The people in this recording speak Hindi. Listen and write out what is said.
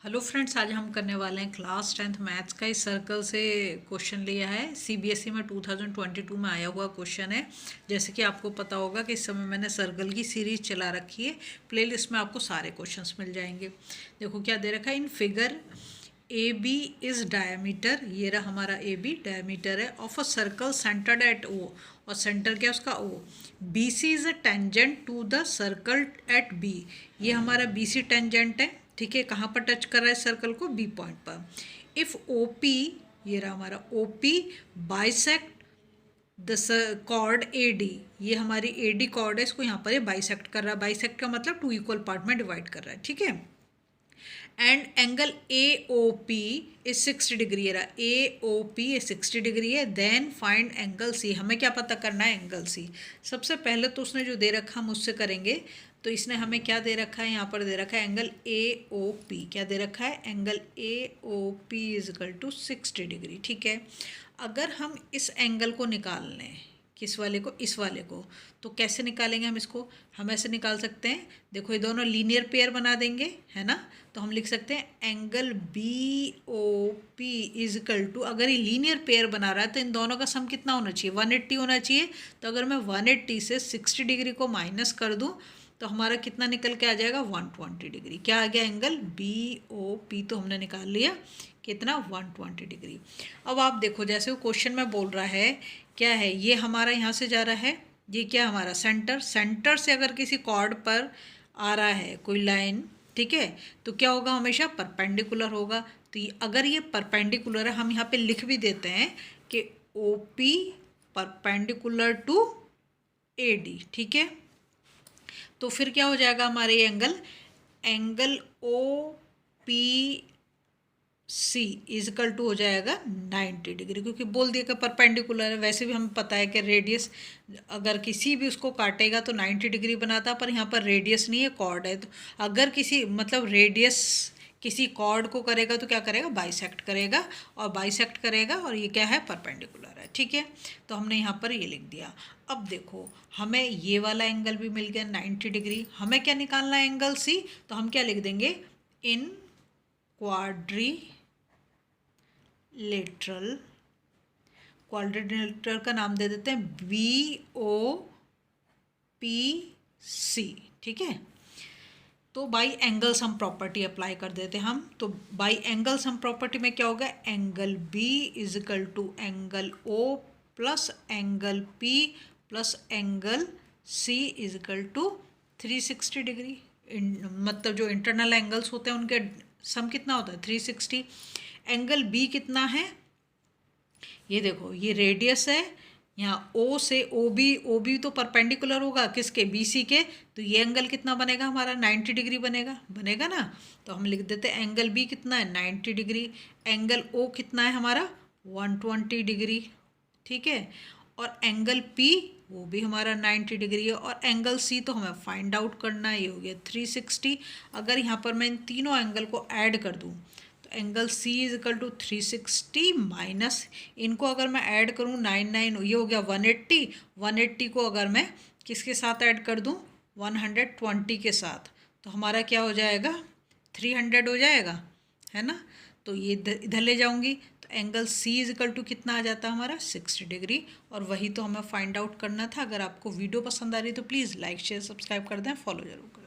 हेलो फ्रेंड्स, आज हम करने वाले हैं क्लास 10th मैथ्स का। इस सर्कल से क्वेश्चन लिया है। सीबीएसई में 2022 में आया हुआ क्वेश्चन है। जैसे कि आपको पता होगा कि इस समय मैंने सर्कल की सीरीज चला रखी है। प्लेलिस्ट में आपको सारे क्वेश्चंस मिल जाएंगे। देखो क्या दे रखा है in figure. A B is diameter, ये रहा हमारा ए बी डायमीटर है of a circle centred at O, और सेंटर क्या उसका O. B C is a tangent to the circle at B, ये हमारा बी सी टेंजेंट है। ठीक है, कहाँ पर टच कर रहा है सर्कल को? बी पॉइंट पर। इफ़ ओ पी, ये रहा हमारा O P, bisect the chord A D, ये हमारी ए डी कॉर्ड है, इसको यहाँ पर ये बाइसेक्ट कर रहा है। बाइसेक्ट का मतलब टू इक्वल पार्ट में डिवाइड कर रहा है। ठीक है, and angle A O P is 60 degree है। ए ओ पी 60 डिग्री है। देन फाइंड एंगल सी, हमें क्या पता करना है? Angle C. सबसे पहले तो उसने जो दे रखा हम उससे करेंगे। तो इसने हमें क्या दे रखा है? यहाँ पर दे रखा है एंगल ए ओ पी। क्या दे रखा है? Angle A O P is equal to 60 degree. ठीक है, अगर हम इस एंगल को निकाल लें, किस वाले को? इस वाले को, तो कैसे निकालेंगे हम इसको? हम ऐसे निकाल सकते हैं, देखो ये दोनों लीनियर पेयर बना देंगे, है ना। तो हम लिख सकते हैं angle B O P is equal to, अगर ये लीनियर पेयर बना रहा है तो इन दोनों का सम कितना होना चाहिए? 180 होना चाहिए। तो अगर मैं 180 से 60 डिग्री को माइनस कर दूं तो हमारा कितना निकल के आ जाएगा? 120 डिग्री। क्या आ गया? एंगल बी ओ पी तो हमने निकाल लिया, कितना? 120 डिग्री। अब आप देखो, जैसे वो क्वेश्चन में बोल रहा है, क्या है ये हमारा यहाँ से जा रहा है, ये क्या हमारा सेंटर, सेंटर से अगर किसी कॉर्ड पर आ रहा है कोई लाइन, ठीक है, तो क्या होगा? हमेशा परपेंडिकुलर होगा। तो अगर ये परपेंडिकुलर है, हम यहाँ पे लिख भी देते हैं कि O P perpendicular to A D. ठीक है, तो फिर क्या हो जाएगा हमारे angle? Angle O P C is equal to हो जाएगा 90 डिग्री, क्योंकि बोल दिया कि परपेंडिकुलर है। वैसे भी हमें पता है कि रेडियस अगर किसी भी उसको काटेगा तो 90 डिग्री बनाता, पर यहाँ पर रेडियस नहीं है, कॉर्ड है। तो अगर किसी मतलब रेडियस किसी कॉर्ड को करेगा तो क्या करेगा? बाइसेक्ट करेगा, और बाइसेक्ट करेगा, और ये क्या है? परपेंडिकुलर है। ठीक है, तो हमने यहाँ पर ये लिख दिया। अब देखो, हमें ये वाला एंगल भी मिल गया 90 डिग्री। हमें क्या निकालना है? Angle C. तो हम क्या लिख देंगे? इन क्वाड्रिलेटरल, क्वाड्रिलेटरल का नाम दे देते हैं बी ओ पी सी। ठीक है, तो by angle sum property apply कर देते हैं हम। तो बाई एंगल सम प्रॉपर्टी में क्या होगा? Angle B is equal to angle O plus angle P plus angle C is equal to 360 degree. मतलब जो इंटरनल एंगल्स होते हैं उनके सम कितना होता है? 360। एंगल बी कितना है? ये देखो, ये रेडियस है, यहाँ ओ से ओ बी तो परपेंडिकुलर होगा किसके? बी सी के। तो ये एंगल कितना बनेगा हमारा? 90 डिग्री बनेगा ना। तो हम लिख देते हैं एंगल बी कितना है? 90 डिग्री। एंगल ओ कितना है हमारा? 120 डिग्री। ठीक है, और एंगल पी वो भी हमारा 90 डिग्री है, और एंगल सी तो हमें फाइंड आउट करना है, ये हो गया 360। अगर यहाँ पर मैं इन तीनों एंगल को ऐड कर दूँ तो angle C is equal to 360 minus, इनको अगर मैं ऐड करूँ 99, ये हो गया 180। 180 को अगर मैं किसके साथ ऐड कर दूँ? 120 के साथ, तो हमारा क्या हो जाएगा? 300 हो जाएगा, है ना। तो ये इधर ले जाऊंगी तो angle C is equal to कितना आ जाता है हमारा? 60 डिग्री। और वही तो हमें फाइंड आउट करना था। अगर आपको वीडियो पसंद आ रही है तो प्लीज़ लाइक शेयर सब्सक्राइब कर दें, फॉलो जरूर करें।